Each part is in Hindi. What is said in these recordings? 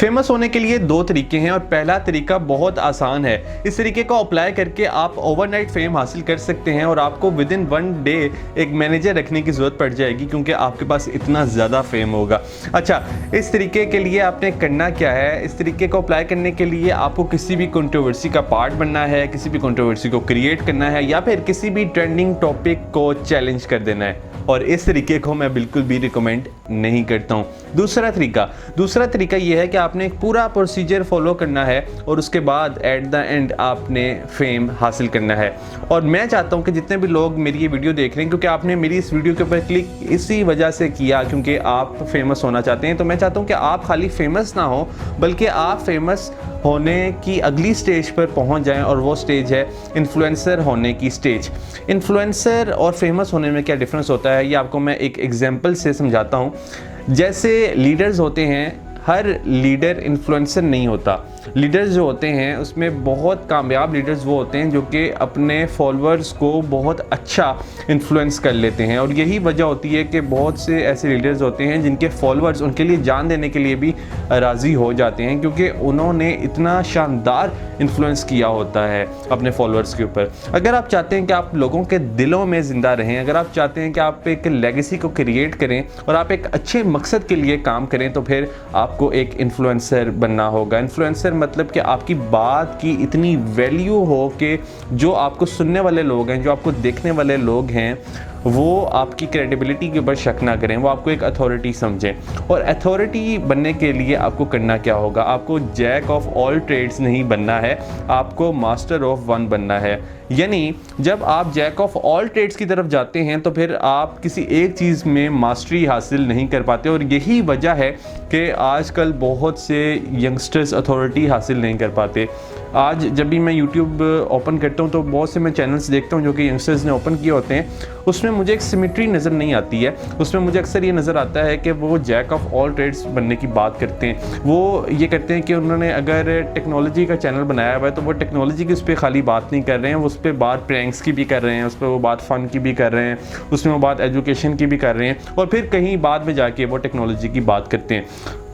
फेमस होने के लिए दो तरीके हैं और पहला तरीका बहुत आसान है। इस तरीके को अप्लाई करके आप ओवरनाइट फेम हासिल कर सकते हैं और आपको विद इन 1 डे एक मैनेजर रखने की ज़रूरत पड़ जाएगी क्योंकि आपके पास इतना ज़्यादा फेम होगा। अच्छा, इस तरीके के लिए आपने करना क्या है? इस तरीके को अप्लाई करने के लिए आपको किसी भी कंट्रोवर्सी का पार्ट बनना है, किसी भी कंट्रोवर्सी को क्रिएट करना है या फिर किसी भी ट्रेंडिंग टॉपिक को चैलेंज कर देना है, और इस तरीके को मैं बिल्कुल भी रिकमेंड नहीं करता हूँ। दूसरा तरीका ये है कि आपने एक पूरा प्रोसीजर फॉलो करना है और उसके बाद एट द एंड आपने फेम हासिल करना है। और मैं चाहता हूँ कि जितने भी लोग मेरी ये वीडियो देख रहे हैं, क्योंकि आपने मेरी इस वीडियो के ऊपर क्लिक इसी वजह से किया क्योंकि आप फेमस होना चाहते हैं, तो मैं चाहता हूँ कि आप खाली फेमस ना हो बल्कि आप फेमस होने की अगली स्टेज पर पहुंच जाएं, और वो स्टेज है इन्फ्लुएंसर होने की स्टेज। इन्फ्लुएंसर और फेमस होने में क्या डिफरेंस होता है ये आपको मैं एक एग्जांपल से समझाता हूं। जैसे लीडर्स होते हैं, हर लीडर इन्फ्लुएंसर नहीं होता। लीडर्स जो होते हैं उसमें बहुत कामयाब लीडर्स वो होते हैं जो कि अपने फॉलोअर्स को बहुत अच्छा इन्फ्लुएंस कर लेते हैं, और यही वजह होती है कि बहुत से ऐसे लीडर्स होते हैं जिनके फॉलोअर्स उनके लिए जान देने के लिए भी राज़ी हो जाते हैं क्योंकि उन्होंने इतना शानदार इन्फ्लुएंस किया होता है अपने फॉलोअर्स के ऊपर। अगर आप चाहते हैं कि आप लोगों के दिलों में ज़िंदा रहें, अगर आप चाहते हैं कि आप एक लेगेसी को क्रिएट करें और आप एक अच्छे मकसद के लिए काम करें, तो फिर आपको एक इन्फ्लुएंसर बनना होगा। इन्फ्लुएंसर मतलब कि आपकी बात की इतनी वैल्यू हो कि जो आपको सुनने वाले लोग हैं, जो आपको देखने वाले लोग हैं, वो आपकी क्रेडिबिलिटी के ऊपर शक ना करें, वो आपको एक अथॉरिटी समझें। और अथॉरिटी बनने के लिए आपको करना क्या होगा? आपको जैक ऑफ ऑल ट्रेड्स नहीं बनना है, आपको मास्टर ऑफ वन बनना है। यानी जब आप जैक ऑफ ऑल ट्रेड्स की तरफ जाते हैं तो फिर आप किसी एक चीज़ में मास्टरी हासिल नहीं कर पाते, और यही वजह है कि आजकल बहुत से यंगस्टर्स अथॉरिटी हासिल नहीं कर पाते। आज जब भी मैं यूट्यूब ओपन करता हूँ तो बहुत से मैं चैनल्स देखता हूँ जो कि यंगस्टर्स ने ओपन किए होते हैं, उसमें मुझे एक सिमेट्री नज़र नहीं आती है। उसमें मुझे अक्सर ये नज़र आता है कि वो जैक ऑफ ऑल ट्रेड्स बनने की बात करते हैं। वो ये करते हैं कि उन्होंने अगर टेक्नोलॉजी का चैनल बनाया हुआ है तो वो टेक्नोलॉजी की उस पर खाली बात नहीं कर रहे हैं, वो उस पर बात प्रैंक्स की भी कर रहे हैं, उस पर वो बात फ़न की भी कर रहे हैं, उसमें वो बात एजुकेशन की भी कर रहे हैं, और फिर कहीं बाद में जाके वो टेक्नोलॉजी की बात करते हैं।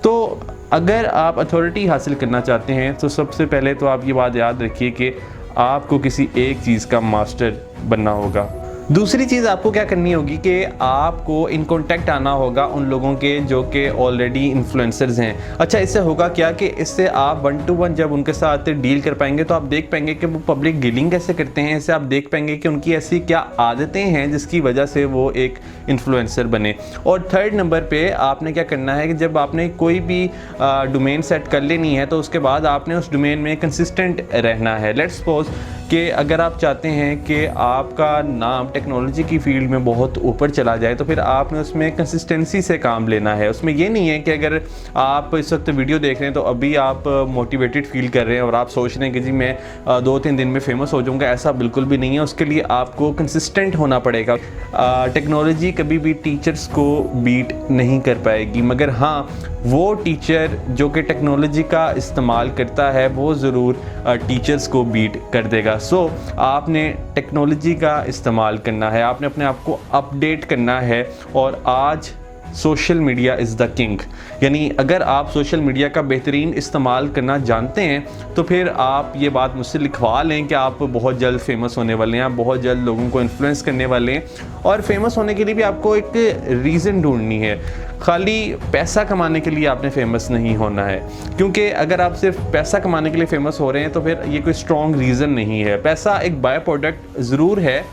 तो अगर आप अथॉरिटी हासिल करना चाहते हैं तो सबसे पहले तो आप ये बात याद रखिए कि आपको किसी एक चीज़ का मास्टर बनना होगा। दूसरी चीज़ आपको क्या करनी होगी कि आपको इन कॉन्टैक्ट आना होगा उन लोगों के जो कि ऑलरेडी इन्फ्लुएंसर्स हैं। अच्छा, इससे होगा क्या कि इससे आप 1 to 1 जब उनके साथ डील कर पाएंगे तो आप देख पाएंगे कि वो पब्लिक डीलिंग कैसे करते हैं। इससे आप देख पाएंगे कि उनकी ऐसी क्या आदतें हैं जिसकी वजह से वो एक इन्फ्लुएंसर बने। और थर्ड नंबर पे आपने क्या करना है कि जब आपने कोई भी डोमेन सेट कर लेनी है तो उसके बाद आपने उस डोमेन में कंसिस्टेंट रहना है। लेट्स सपोज कि अगर आप चाहते हैं कि आपका नाम टेक्नोलॉजी की फील्ड में बहुत ऊपर चला जाए तो फिर आपने उसमें कंसिस्टेंसी से काम लेना है। उसमें ये नहीं है कि अगर आप इस वक्त वीडियो देख रहे हैं तो अभी आप मोटिवेटेड फील कर रहे हैं और आप सोच रहे हैं कि जी मैं 2-3 दिन में फेमस हो जाऊंगा, ऐसा बिल्कुल भी नहीं है। उसके लिए आपको कंसिस्टेंट होना पड़ेगा। टेक्नोलॉजी कभी भी टीचर्स को बीट नहीं कर पाएगी, मगर हाँ, वो टीचर जो कि टेक्नोलॉजी का इस्तेमाल करता है वो ज़रूर टीचर्स को बीट कर देगा। सो आपने टेक्नोलॉजी का इस्तेमाल करना है, आपने अपने आप को अपडेट करना है। और आज social media is the king, यानी अगर आप सोशल मीडिया का बेहतरीन इस्तेमाल करना जानते हैं तो फिर आप ये बात मुझसे लिखवा लें कि आप बहुत जल्द फेमस होने वाले हैं, आप बहुत जल्द लोगों को इन्फ्लुएंस करने वाले हैं। और फेमस होने के लिए भी आपको एक रीज़न ढूंढनी है, खाली पैसा कमाने के लिए आपने फेमस नहीं होना है। क्योंकि अगर आप सिर्फ पैसा कमाने के लिए फेमस हो रहे हैं तो फिर ये कोई स्ट्रॉन्ग रीज़न नहीं है। पैसा एक बाय प्रोडक्ट ज़रूर है,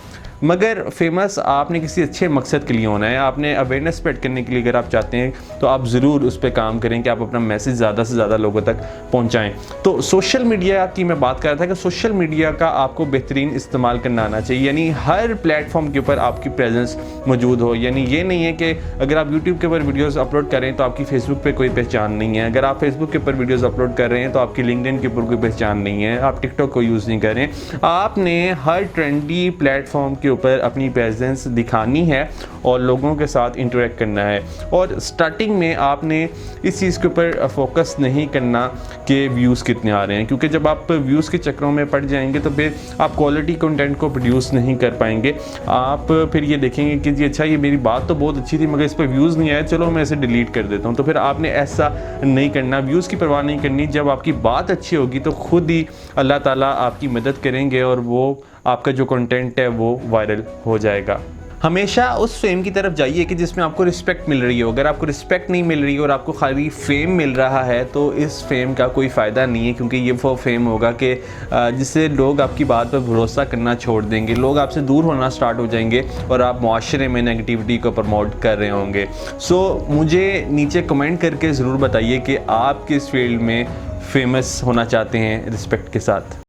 मगर फेमस आपने किसी अच्छे मकसद के लिए होना है। आपने अवेयरनेस स्प्रेड करने के लिए अगर आप चाहते हैं तो आप ज़रूर उस पर काम करें कि आप अपना मैसेज ज़्यादा से ज़्यादा लोगों तक पहुंचाएं। तो सोशल मीडिया की मैं बात कर रहा था कि सोशल मीडिया का आपको बेहतरीन इस्तेमाल करना आना चाहिए, यानी हर प्लेटफॉर्म के ऊपर आपकी प्रेजेंस मौजूद हो। यानी ये नहीं है कि अगर आप यूट्यूब के ऊपर वीडियोज़ अपलोड करें तो आपकी फेसबुक पर कोई पहचान नहीं है, अगर आप फेसबुक के ऊपर वीडियोज़ अपलोड कर रहे हैं तो आपकी लिंक्डइन के ऊपर कोई पहचान नहीं है, आप टिकटॉक को यूज़ नहीं करें। आपने हर ट्रेंडी प्लेटफॉर्म के के ऊपर अपनी प्रेजेंस दिखानी है और लोगों के साथ इंटरेक्ट करना है। और स्टार्टिंग में आपने इस चीज़ के ऊपर फोकस नहीं करना कि व्यूज़ कितने आ रहे हैं, क्योंकि जब आप व्यूज़ के चक्करों में पड़ जाएंगे तो फिर आप क्वालिटी कंटेंट को प्रोड्यूस नहीं कर पाएंगे। आप फिर ये देखेंगे कि जी अच्छा, ये मेरी बात तो बहुत अच्छी थी मगर इस पर व्यूज़ नहीं आए, चलो मैं इसे डिलीट कर देता हूँ। तो फिर आपने ऐसा नहीं करना, व्यूज़ की परवाह नहीं करनी। जब आपकी बात अच्छी होगी तो खुद ही अल्लाह ताला आपकी मदद करेंगे और वो आपका जो कंटेंट है वो वायरल हो जाएगा। हमेशा उस फेम की तरफ जाइए कि जिसमें आपको रिस्पेक्ट मिल रही हो। अगर आपको रिस्पेक्ट नहीं मिल रही और आपको खाली फेम मिल रहा है तो इस फेम का कोई फ़ायदा नहीं है, क्योंकि ये वो फेम होगा कि जिससे लोग आपकी बात पर भरोसा करना छोड़ देंगे, लोग आपसे दूर होना स्टार्ट हो जाएंगे और आप माशरे में नेगेटिविटी को प्रमोट कर रहे होंगे। सो मुझे नीचे कमेंट करके ज़रूर बताइए कि आप किस फील्ड में फेमस होना चाहते हैं रिस्पेक्ट के साथ।